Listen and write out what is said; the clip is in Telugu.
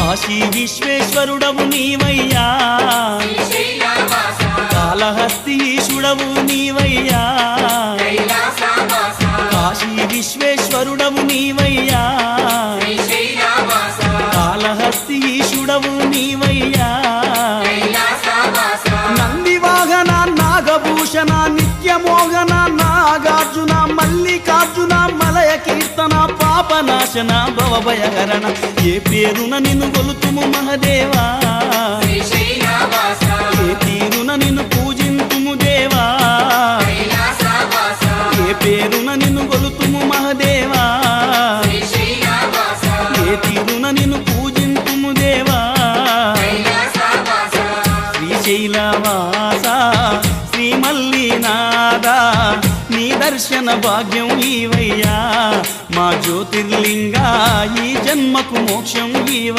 కాశీ విశ్వేశ్వరుడవు నీవయ్యా, కాళహస్తి ఈశుడవు నీవయ్యా, కాశీ విశ్వేశ్వరుడవు నీవయ్యా, కాళహస్తి ఈశుడవు నీవయ్యా, నందివాహన నాగభూషణ నిత్యమోహన నాగార్జున మల్లికార్జున మలయ కీర్తన పాపనాశన భవభయహరణ ఏ పేరున నిన్ను గొలుతుము మహదేవా, ఏ తీరున నిన్ను పూజింతుము దేవా, ఏ పేరున నిన్ను గొలుతుము మహదేవా, ఏ తీరున నిన్ను పూజింతుము దేవా. శ్రీశైలవాస శ్రీ మల్లినాథ నీ దర్శన భాగ్యం ఈవయ్యా, మా జ్యోతిర్లింగా ఈ జన్మకు మోక్షం ఈవ.